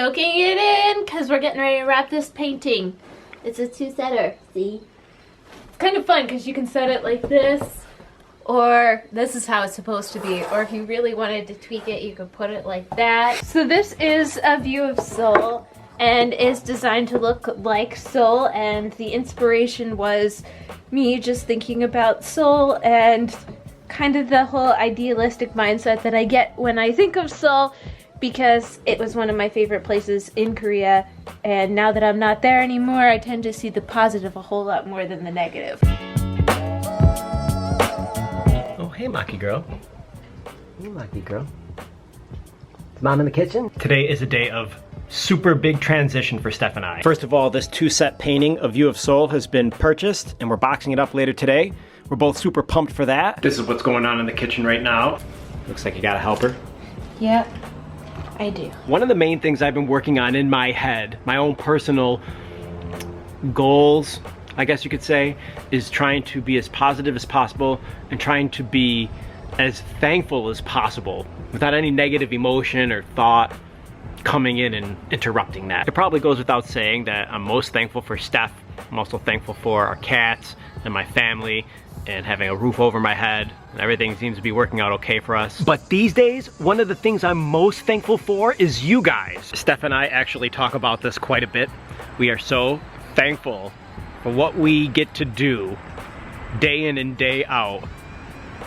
soaking it in because we're getting ready to wrap this painting. It's a two-setter, see? It's kind of fun because you can set it like this, or this is how it's supposed to be, or if you really wanted to tweak it, you could put it like that. So this is a view of Seoul and is designed to look like Seoul, and the inspiration was me just thinking about Seoul and kind of the whole idealistic mindset that I get when I think of Seoul, because it was one of my favorite places in Korea, and now that I'm not there anymore, I tend to see the positive a whole lot more than the negative. Oh, hey Maki girl. Hey Maki girl. Is Mom in the kitchen? Today is a day of super big transition for Steph and I. First of all, this two-set painting of View of Seoul has been purchased, and we're boxing it up later today. We're both super pumped for that. This is what's going on in the kitchen right now. Looks like you got a helper. Yep. I do. One of the main things I've been working on in my head, my own personal goals, I guess you could say, is trying to be as positive as possible and trying to be as thankful as possible without any negative emotion or thought coming in and interrupting that. It probably goes without saying that I'm most thankful for Steph. I'm also thankful for our cats and my family and having a roof over my head, and everything seems to be working out okay for us. But these days, one of the things I'm most thankful for is you guys. Steph and I actually talk about this quite a bit. We are so thankful for what we get to do day in and day out,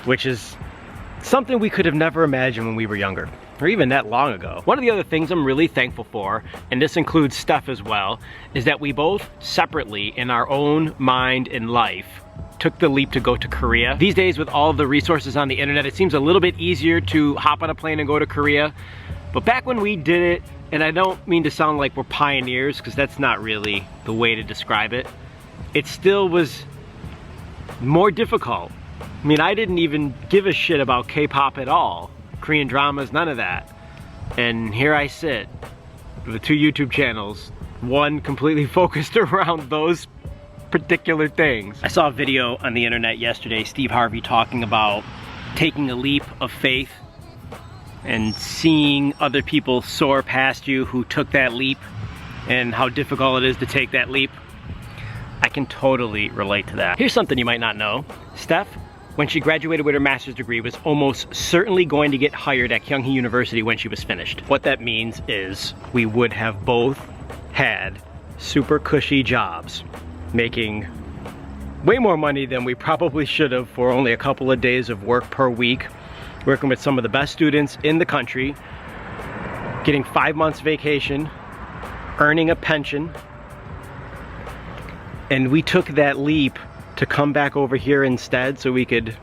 which is something we could have never imagined when we were younger, or even that long ago. One of the other things I'm really thankful for, and this includes Steph as well, is that we both separately in our own mind and life took the leap to go to Korea. These days, with all of the resources on the internet, it seems a little bit easier to hop on a plane and go to Korea. But back when we did it, and I don't mean to sound like we're pioneers, because that's not really the way to describe it, it still was more difficult. I mean, I didn't even give a shit about K-pop at all. Korean dramas, none of that. And here I sit with 2 YouTube channels, one completely focused around those particular things. I saw a video on the internet yesterday, Steve Harvey talking about taking a leap of faith and seeing other people soar past you who took that leap and how difficult it is to take that leap. I can totally relate to that. Here's something you might not know. Steph, when she graduated with her master's degree, was almost certainly going to get hired at Kyunghee University when she was finished. What that means is we would have both had super cushy jobs, making way more money than we probably should have for only a couple of days of work per week, working with some of the best students in the country, getting 5 months vacation, earning a pension, and we took that leap to come back over here instead so we could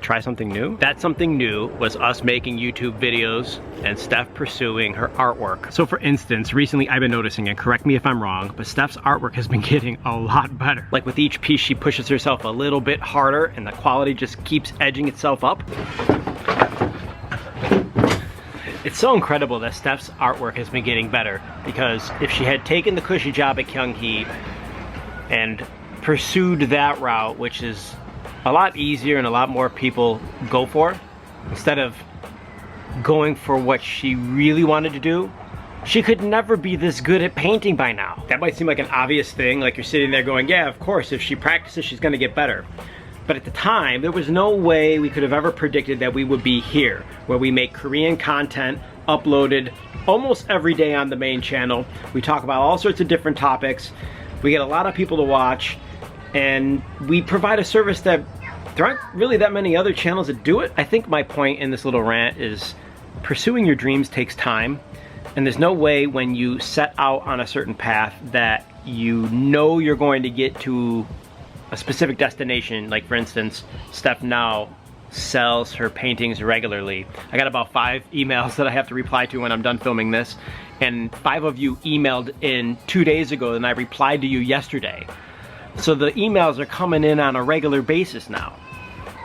try something new. That something new was us making YouTube videos and Steph pursuing her artwork. So for instance, recently I've been noticing, and correct me if I'm wrong, but Steph's artwork has been getting a lot better. Like with each piece, she pushes herself a little bit harder and the quality just keeps edging itself up. It's so incredible that Steph's artwork has been getting better, because if she had taken the cushy job at Kyunghee and pursued that route, which is a lot easier and a lot more people go for, instead of going for what she really wanted to do, she could never be this good at painting by now. That might seem like an obvious thing, like you're sitting there going, yeah, of course, if she practices, she's gonna get better. But at the time, there was no way we could have ever predicted that we would be here, where we make Korean content uploaded almost every day on the main channel. We talk about all sorts of different topics. We get a lot of people to watch, and we provide a service that there aren't really that many other channels that do it. I think my point in this little rant is pursuing your dreams takes time, and there's no way when you set out on a certain path that you know you're going to get to a specific destination. Like for instance, Steph now sells her paintings regularly. I got about 5 emails that I have to reply to when I'm done filming this, and 5 of you emailed in 2 days ago and I replied to you yesterday. So the emails are coming in on a regular basis now.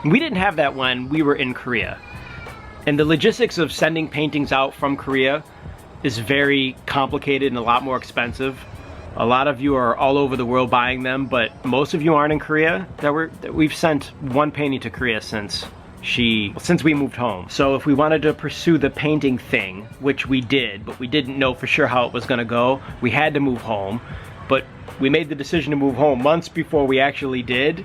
We didn't have that when we were in Korea. And the logistics of sending paintings out from Korea is very complicated and a lot more expensive. A lot of you are all over the world buying them, but most of you aren't in Korea. We've sent 1 painting to Korea since since we moved home. So if we wanted to pursue the painting thing, which we did, but we didn't know for sure how it was gonna go, we had to move home. But we made the decision to move home months before we actually did.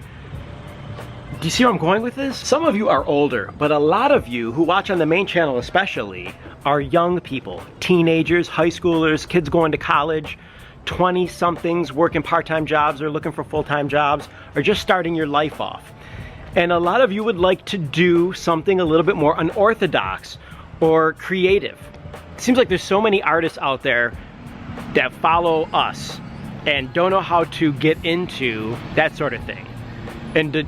Do you see where I'm going with this? Some of you are older, but a lot of you who watch on the main channel especially are young people, teenagers, high schoolers, kids going to college, 20-somethings working part-time jobs or looking for full-time jobs, or just starting your life off. And a lot of you would like to do something a little bit more unorthodox or creative. It seems like there's so many artists out there that follow us and don't know how to get into that sort of thing. And the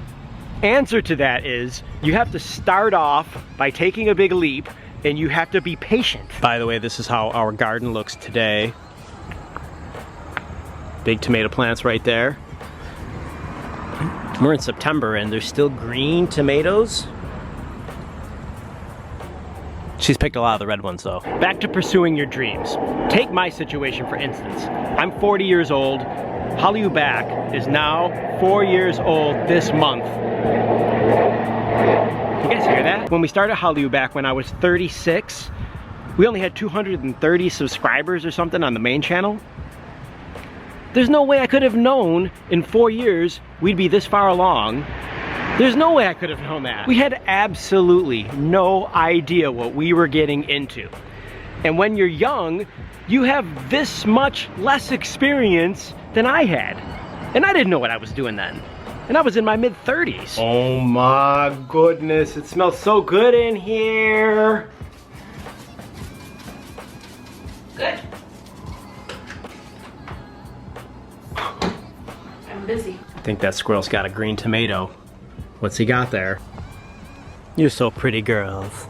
answer to that is you have to start off by taking a big leap, and you have to be patient. By the way, this is how our garden looks today. Big tomato plants right there. We're in September and there's still green tomatoes. She's picked a lot of the red ones though. Back to pursuing your dreams. Take my situation for instance. I'm 40 years old. Hallyu Back is now 4 years old this month. You guys hear that? When we started Hallyu Back when I was 36, we only had 230 subscribers or something on the main channel. There's no way I could have known in 4 years we'd be this far along. There's no way I could have known that. We had absolutely no idea what we were getting into. And when you're young, you have this much less experience than I had. And I didn't know what I was doing then. And I was in my mid-30s. Oh my goodness, it smells so good in here. Good. I'm busy. I think that squirrel's got a green tomato. What's he got there? You're so pretty, girls.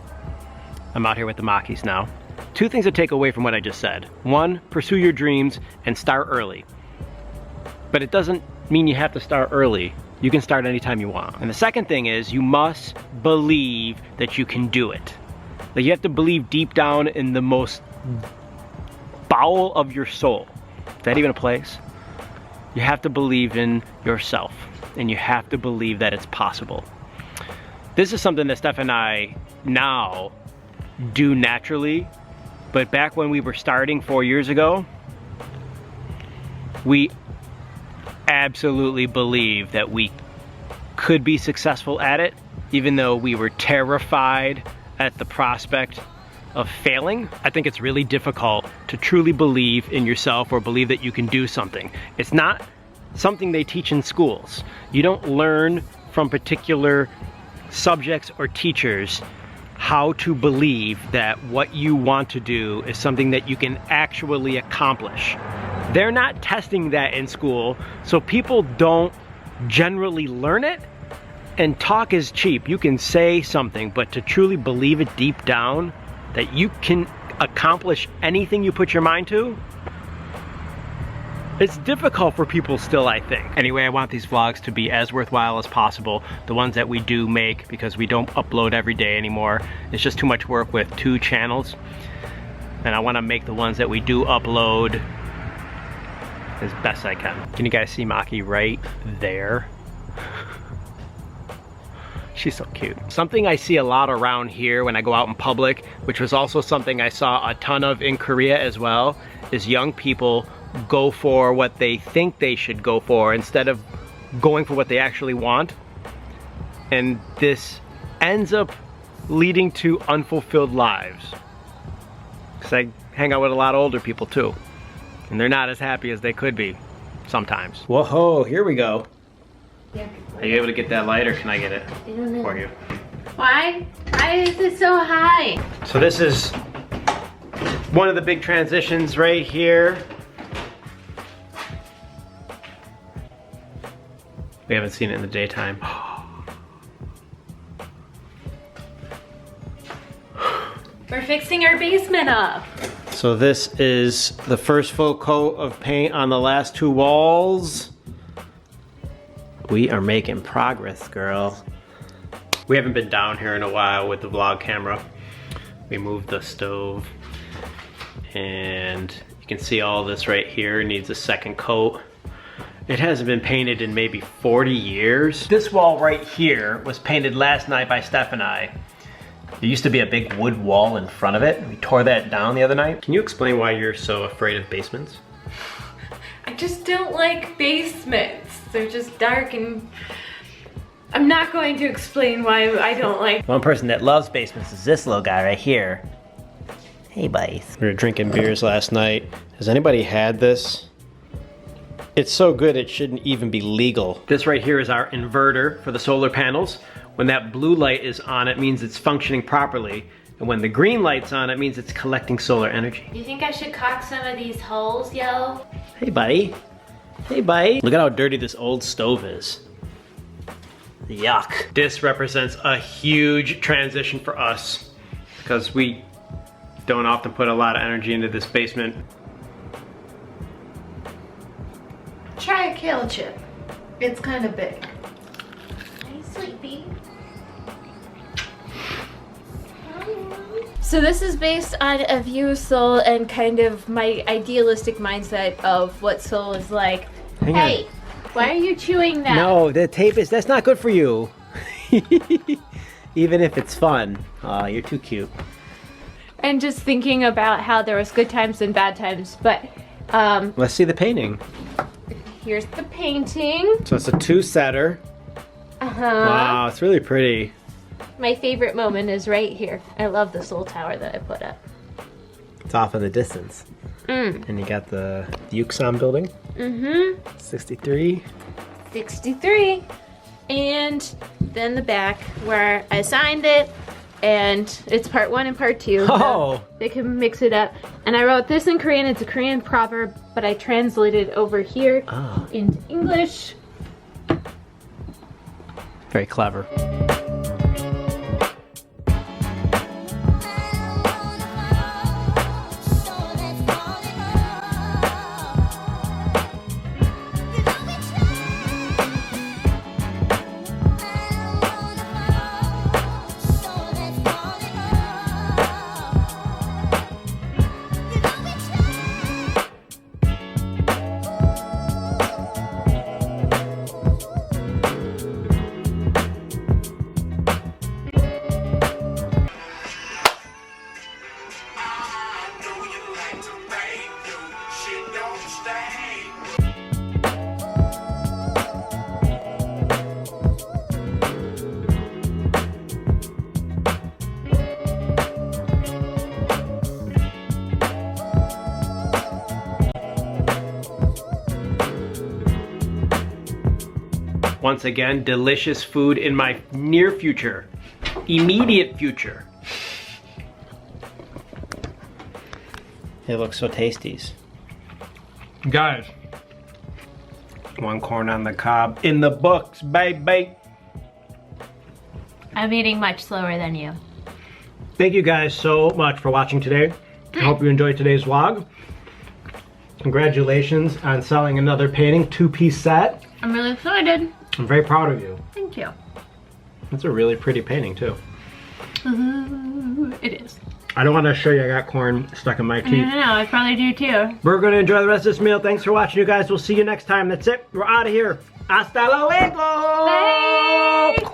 I'm out here with the Makis now. Two things to take away from what I just said. One, pursue your dreams and start early. But it doesn't mean you have to start early. You can start anytime you want. And the second thing is you must believe that you can do it. Like you have to believe deep down in the most bowel of your soul. Is that even a place? You have to believe in yourself and you have to believe that it's possible. This is something that Steph and I now do naturally, but back when we were starting 4 years ago, we absolutely believed that we could be successful at it, even though we were terrified at the prospect of failing. I think it's really difficult to truly believe in yourself or believe that you can do something. It's not something they teach in schools. You don't learn from particular subjects or teachers how to believe that what you want to do is something that you can actually accomplish. They're not testing that in school, so people don't generally learn it, and talk is cheap. You can say something, but to truly believe it deep down that you can accomplish anything you put your mind to, it's difficult for people still, I think. Anyway, I want these vlogs to be as worthwhile as possible. The ones that we do make, because we don't upload every day anymore. It's just too much work with 2 channels. And I want to make the ones that we do upload as best I can. Can you guys see Maki right there? She's so cute. Something I see a lot around here when I go out in public, which was also something I saw a ton of in Korea as well, is young people go for what they think they should go for instead of going for what they actually want. And this ends up leading to unfulfilled lives. Because I hang out with a lot of older people too. And they're not as happy as they could be sometimes. Whoa, here we go. Yeah. Are you able to get that light, or can I get it I don't know. for you? Why? Why is it so high? So this is one of the big transitions right here. We haven't seen it in the daytime. We're fixing our basement up. So this is the first full coat of paint on the last 2 walls. We are making progress, girl. We haven't been down here in a while with the vlog camera. We moved the stove. And you can see all this right here needs a second coat. It hasn't been painted in maybe 40 years. This wall right here was painted last night by Steph and I. There used to be a big wood wall in front of it. We tore that down the other night. Can you explain why you're so afraid of basements? I just don't like basements. They're just dark and I'm not going to explain why I don't like. One person that loves basements is this little guy right here. Hey, buddies. We were drinking beers last night. Has anybody had this? It's so good it shouldn't even be legal. This right here is our inverter for the solar panels. When that blue light is on, it means it's functioning properly. And when the green light's on, it means it's collecting solar energy. You think I should caulk some of these holes, yo? Hey, buddy. Hey, buddy. Look at how dirty this old stove is. Yuck. This represents a huge transition for us because we don't often put a lot of energy into this basement. Try a kale chip. It's kind of big. Are you sleepy? So this is based on a view of Seoul and kind of my idealistic mindset of what Seoul is like. Hey, why are you chewing that? No, the tape is, that's not good for you. Even if it's fun. Aw, you're too cute. And just thinking about how there was good times and bad times, but Let's see the painting. here's the painting. So it's a two-setter. Wow, it's really pretty. My favorite moment is right here. I love the Seoul Tower that I put up. It's off in the distance. And you got the Yuksam building. 63. 63. And then the back where I signed it, and it's part 1 and part 2. Oh! So they can mix it up. And I wrote this in Korean. It's a Korean proverb, but I translated over here into English. Very clever. Once again, delicious food in my near future, immediate future. It looks so tasty. Guys, 1 corn on the cob in the books, baby. I'm eating much slower than you. Thank you guys so much for watching today. I hope you enjoyed today's vlog. Congratulations on selling another painting, 2-piece set. I'm really excited. I'm very proud of you. Thank you. That's a really pretty painting too. It is. I don't want to show you I got corn stuck in my teeth. No, I probably do too. We're going to enjoy the rest of this meal. Thanks for watching, you guys. We'll see you next time. That's it. We're out of here. Hasta luego! Bye!